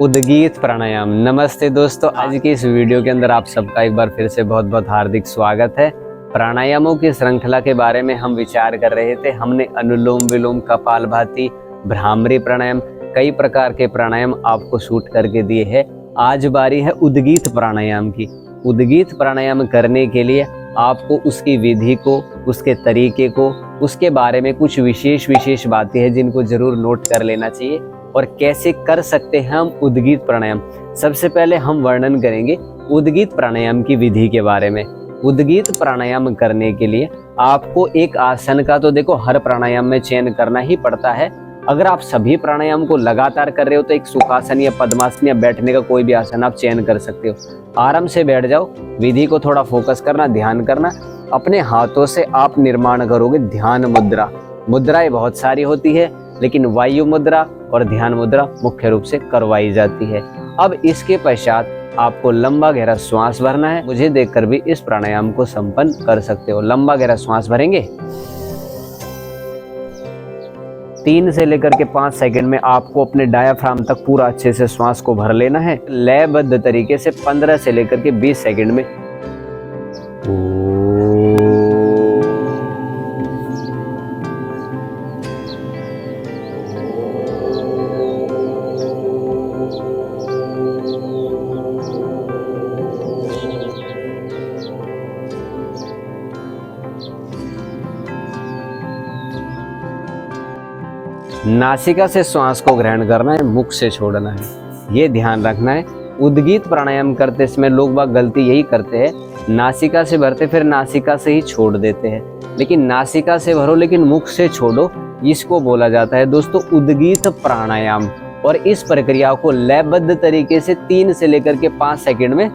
उद्गीत प्राणायाम। नमस्ते दोस्तों, आज की इस वीडियो के अंदर आप सबका एक बार फिर से बहुत बहुत हार्दिक स्वागत है। प्राणायामों की श्रृंखला के बारे में हम विचार कर रहे थे। हमने अनुलोम विलोम, कपालभाति, भ्रामरी प्राणायाम, कई प्रकार के प्राणायाम आपको शूट करके दिए हैं। आज बारी है उद्गीत प्राणायाम की। उद्गीत प्राणायाम करने के लिए आपको उसकी विधि को, उसके तरीके को, उसके बारे में कुछ विशेष बातें हैं जिनको जरूर नोट कर लेना चाहिए। और कैसे कर सकते हैं हम उद्गीत प्राणायाम, सबसे पहले हम वर्णन करेंगे उद्गीत प्राणायाम की विधि के बारे में। उद्गीत प्राणायाम करने के लिए आपको एक आसन का तो देखो हर प्राणायाम में चयन करना ही पड़ता है। अगर आप सभी प्राणायाम को लगातार कर रहे हो तो एक सुखासन या पद्मासन या बैठने का कोई भी आसन आप चयन कर सकते हो। आराम से बैठ जाओ, विधि को थोड़ा फोकस करना, ध्यान करना। अपने हाथों से आप निर्माण करोगे ध्यान मुद्रा। मुद्राएं बहुत सारी होती है, लेकिन वायु मुद्रा और ध्यान मुद्रा मुख्य रूप से करवाई जाती है। अब इसके पश्चात आपको लंबा गहरा श्वास भरना है। मुझे देखकर भी इस प्राणायाम को संपन्न कर सकते हो। लंबा गहरा श्वास भरेंगे। 3 से लेकर के 5 सेकंड में आपको अपने डायाफ्राम तक पूरा अच्छे से श्वास को भर लेना है। लयबद्ध तरीके से 15 से लेकर के 20 सेकंड में नासिका से श्वास को ग्रहण करना है, मुख से छोड़ना है, ये ध्यान रखना है। उद्गीत प्राणायाम करते समय लोग बाग गलती यही करते हैं, नासिका से भरते फिर नासिका से ही छोड़ देते हैं। लेकिन नासिका से भरो लेकिन मुख से छोड़ो, इसको बोला जाता है दोस्तों उद्गीत प्राणायाम। और इस प्रक्रिया को लयबद्ध तरीके से 3 से लेकर के 5 सेकंड में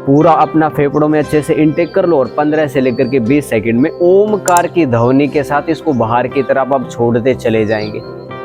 पूरा अपना फेफड़ों में अच्छे से इनटेक कर लो। और 15 से लेकर के 20 सेकंड में ओमकार की ध्वनि के साथ इसको बाहर की तरफ आप छोड़ते चले जाएंगे।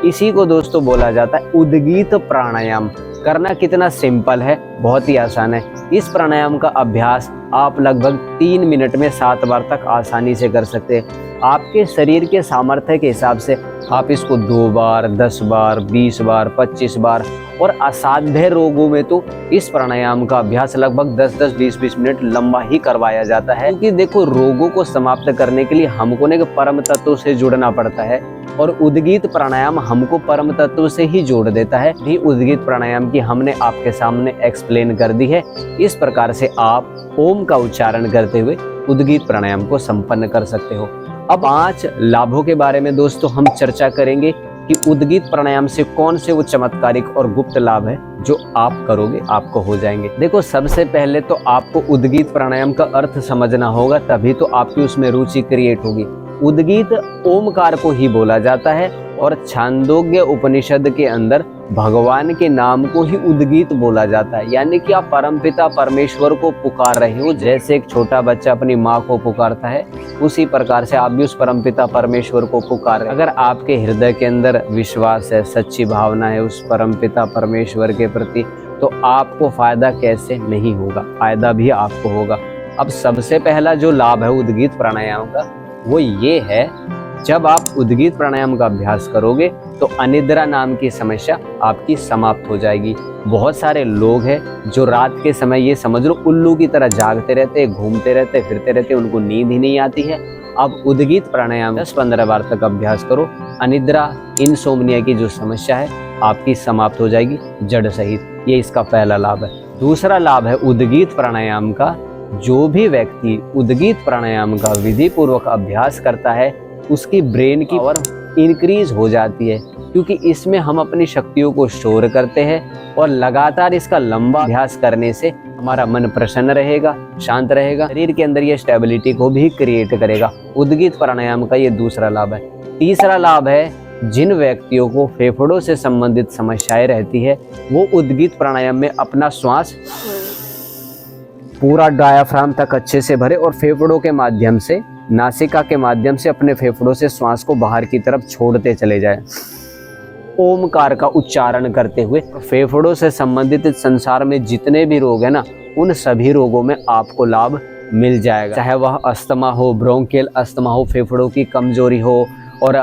इसी को दोस्तों बोला जाता है उद्गीत प्राणायाम। करना कितना सिंपल है, बहुत ही आसान है। इस प्राणायाम का अभ्यास आप लगभग 3 मिनट में 7 बार तक आसानी से कर सकते हैं। आपके शरीर के सामर्थ्य के हिसाब से आप इसको 2 बार, 10 बार, 20 बार, 25 बार, और असाध्य रोगों में तो इस प्राणायाम का अभ्यास लगभग 10-10, 20-20 मिनट लंबा ही करवाया जाता है। क्योंकि देखो रोगों को समाप्त करने के लिए हमको ने परम तत्व से जुड़ना पड़ता है, और उद्गीत प्राणायाम हमको परम तत्व से ही जोड़ देता है। भी उद्गीत प्राणायाम की हमने आपके सामने एक्सप्लेन कर दी है। इस प्रकार से आप ओम का उच्चारण करते हुए उद्गीत प्राणायाम को संपन्न कर सकते हो। अब 5 लाभों के बारे में दोस्तों हम चर्चा करेंगे कि उद्गीत प्राणायाम से कौन से वो चमत्कारिक और गुप्त लाभ है जो आप करोगे आपको हो जाएंगे। देखो सबसे पहले तो आपको उद्गीत प्राणायाम का अर्थ समझना होगा, तभी तो आपकी उसमें रुचि क्रिएट होगी। उद्गीत ओमकार को ही बोला जाता है, और छांदोग्य उपनिषद के अंदर भगवान के नाम को ही उद्गीत बोला जाता है। यानी कि आप परमपिता परमेश्वर को पुकार रहे हो। जैसे एक छोटा बच्चा अपनी माँ को पुकारता है, उसी प्रकार से आप भी उस परमपिता परमेश्वर को पुकार रहे हो। अगर आपके हृदय के अंदर विश्वास है, सच्ची भावना है उस परमपिता परमेश्वर के प्रति, तो आपको फायदा कैसे नहीं होगा, फायदा भी आपको होगा। अब सबसे पहला जो लाभ है उद्गीत प्राणायाम का वो ये है, जब आप उद्गीत प्राणायाम का अभ्यास करोगे तो अनिद्रा नाम की समस्या आपकी समाप्त हो जाएगी। बहुत सारे लोग हैं जो रात के समय ये समझ लो उल्लू की तरह जागते रहते, घूमते रहते, फिरते रहते, उनको नींद ही नहीं आती है। अब उद्गीत प्राणायाम 10-15 बार तक अभ्यास करो, अनिद्रा इनसोम्निया की जो समस्या है आपकी समाप्त हो जाएगी जड़ सहित। ये इसका पहला लाभ है। दूसरा लाभ है उद्गीत प्राणायाम का, जो भी व्यक्ति उद्गीत प्राणायाम का विधि पूर्वक अभ्यास करता है उसकी ब्रेन की पावर इंक्रीज हो जाती है। क्योंकि इसमें हम अपनी शक्तियों को स्टोर करते हैं, और लगातार इसका लंबा अभ्यास करने से हमारा मन प्रसन्न रहेगा, शांत रहेगा, शरीर के अंदर ये स्टेबिलिटी को भी क्रिएट करेगा। उद्गीत प्राणायाम का ये दूसरा लाभ है। तीसरा लाभ है, जिन व्यक्तियों को फेफड़ों से संबंधित समस्याएं रहती है वो उद्गीत प्राणायाम में अपना श्वास पूरा डायाफ्राम तक अच्छे से भरे और फेफड़ों के माध्यम से, नासिका के माध्यम से अपने फेफड़ों से श्वास को बाहर की तरफ छोड़ते चले जाएं। ओमकार का उच्चारण करते हुए फेफड़ों से संबंधित संसार में जितने भी रोग है ना, उन सभी रोगों में आपको लाभ मिल जाएगा। चाहे वह अस्थमा हो, ब्रोंकियल अस्थमा हो, फेफड़ों की कमजोरी हो, और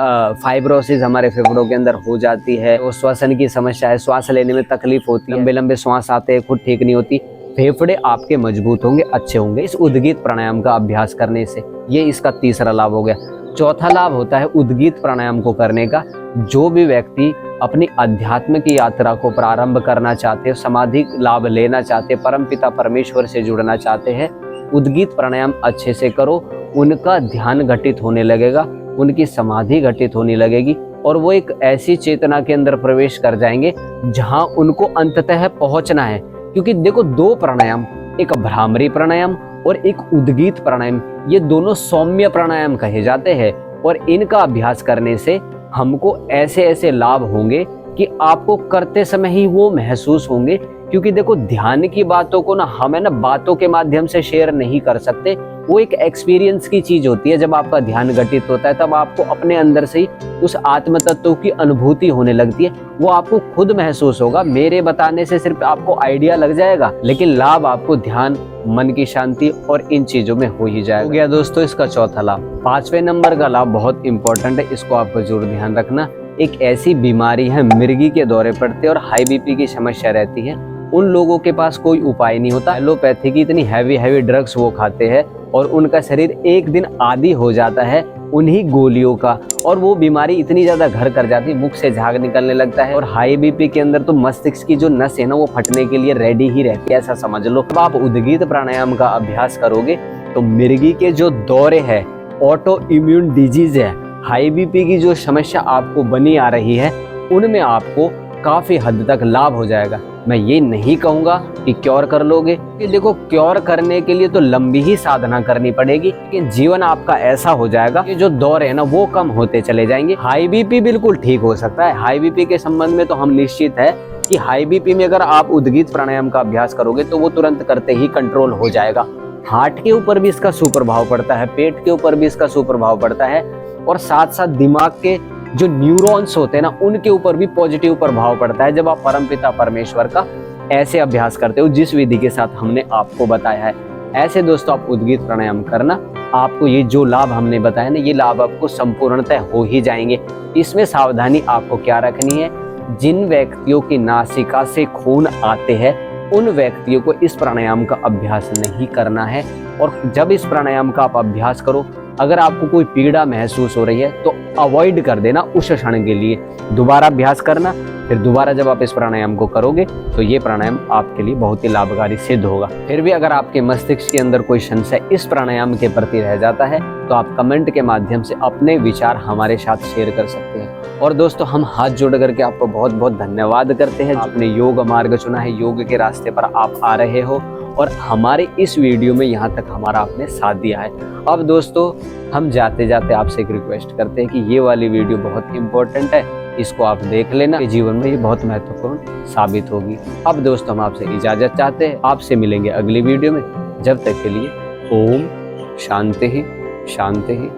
फाइब्रोसिस हमारे फेफड़ों के अंदर हो जाती है, और श्वसन की समस्या है, श्वास लेने में तकलीफ होती है, लंबे लंबे श्वास आते हैं, खुद ठीक नहीं होती, फेफड़े आपके मजबूत होंगे, अच्छे होंगे इस उद्गीत प्राणायाम का अभ्यास करने से। ये इसका तीसरा लाभ हो गया। चौथा लाभ होता है उद्गीत प्राणायाम को करने का, जो भी व्यक्ति अपनी अध्यात्म की यात्रा को प्रारंभ करना चाहते हैं, समाधि लाभ लेना चाहते हैं, परमपिता परमेश्वर से जुड़ना चाहते हैं, उद्गीत प्राणायाम अच्छे से करो, उनका ध्यान घटित होने लगेगा, उनकी समाधि घटित होने लगेगी, और वो एक ऐसी चेतना के अंदर प्रवेश कर जाएंगे जहां उनको अंततः पहुंचना है। क्योंकि देखो, दो प्राणायाम, एक भ्रामरी प्राणायाम और एक उद्गीत प्राणायाम, ये दोनों सौम्य प्राणायाम कहे जाते हैं, और इनका अभ्यास करने से हमको ऐसे ऐसे लाभ होंगे कि आपको करते समय ही वो महसूस होंगे। क्योंकि देखो, ध्यान की बातों को ना हमें ना बातों के माध्यम से शेयर नहीं कर सकते, वो एक एक्सपीरियंस की चीज होती है। जब आपका ध्यान घटित होता है तब आपको अपने अंदर से ही उस आत्म तत्व की अनुभूति होने लगती है, वो आपको खुद महसूस होगा। मेरे बताने से सिर्फ आपको आइडिया लग जाएगा, लेकिन लाभ आपको ध्यान, मन की शांति और इन चीजों में हो ही जाएगा। हो गया दोस्तों इसका चौथा लाभ। पांचवें नंबर का लाभ बहुत इंपॉर्टेंट है, इसको आपको जरूर ध्यान रखना। एक ऐसी बीमारी है, मिर्गी के दौरे पड़ते और हाई बीपी की समस्या रहती है, उन लोगों के पास कोई उपाय नहीं होता। एलोपैथी की इतनी हैवी ड्रग्स वो खाते हैं और उनका शरीर एक दिन आदी हो जाता है उन्हीं गोलियों का, और वो बीमारी इतनी ज्यादा घर कर जाती है, मुख से झाग निकलने लगता है, और हाई बीपी के अंदर तो मस्तिष्क की जो नस है ना, वो फटने के लिए रेडी ही रहती है, ऐसा समझ लो। अब आप उद्गीत प्राणायाम का अभ्यास करोगे तो मिर्गी के जो दौरे है, ऑटो इम्यून डिजीज है, हाई बीपी की जो समस्या आपको बनी आ रही है, उनमें आपको काफी हद तक लाभ हो जाएगा। मैं ये नहीं कहूंगा कि क्योर कर लोगे, कि देखो, क्योर करने के लिए तो लंबी ही साधना करनी पड़ेगी, लेकिन जीवन आपका ऐसा हो जाएगा कि जो दौर है ना, वो कम होते चले जाएंगे। हाई बीपी बिल्कुल ठीक हो सकता है। हाई बीपी के संबंध में तो हम निश्चित है कि हाई बीपी में अगर आप उद्गीत प्राणायाम का अभ्यास करोगे तो वो तुरंत करते ही कंट्रोल हो जाएगा। हार्ट के ऊपर भी इसका सुप्रभाव पड़ता है, पेट के ऊपर भी इसका सुप्रभाव पड़ता है, और साथ साथ दिमाग के जो न्यूरॉन्स होते हैं ना, उनके ऊपर भी पॉजिटिव प्रभाव पड़ता है जब आप परमपिता परमेश्वर का ऐसे अभ्यास करते हो जिस विधि के साथ हमने आपको बताया है। ऐसे दोस्तों आप उद्गीत प्राणायाम करना, आपको ये जो लाभ हमने बताया ना, ये लाभ आपको संपूर्णतः हो ही जाएंगे। इसमें सावधानी आपको क्या रखनी है, जिन व्यक्तियों की नासिका से खून आते हैं उन व्यक्तियों को इस प्राणायाम का अभ्यास नहीं करना है। और जब इस प्राणायाम का आप अभ्यास करो, अगर आपको कोई पीड़ा महसूस हो रही है तो अवॉइड कर देना उस क्षण के लिए, दोबारा अभ्यास करना। फिर दोबारा जब आप इस प्राणायाम को करोगे तो ये प्राणायाम आपके लिए बहुत ही लाभकारी सिद्ध होगा। फिर भी अगर आपके मस्तिष्क के अंदर कोई संशय इस प्राणायाम के प्रति रह जाता है तो आप कमेंट के माध्यम से अपने विचार हमारे साथ शेयर कर सकते हैं। और दोस्तों, हम हाथ जोड़ करके आपको बहुत बहुत धन्यवाद करते हैं, आपने योग मार्ग चुना है, योग के रास्ते पर आप आ रहे हो और हमारे इस वीडियो में यहाँ तक हमारा आपने साथ दिया है। अब दोस्तों, हम जाते जाते आपसे एक रिक्वेस्ट करते हैं कि ये वाली वीडियो बहुत इंपॉर्टेंट है, इसको आप देख लेना, जीवन में ये बहुत महत्वपूर्ण साबित होगी। अब दोस्तों, हम आपसे इजाजत चाहते हैं, आपसे मिलेंगे अगली वीडियो में। जब तक के लिए ओम शांति ही शांति ही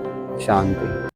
शांति।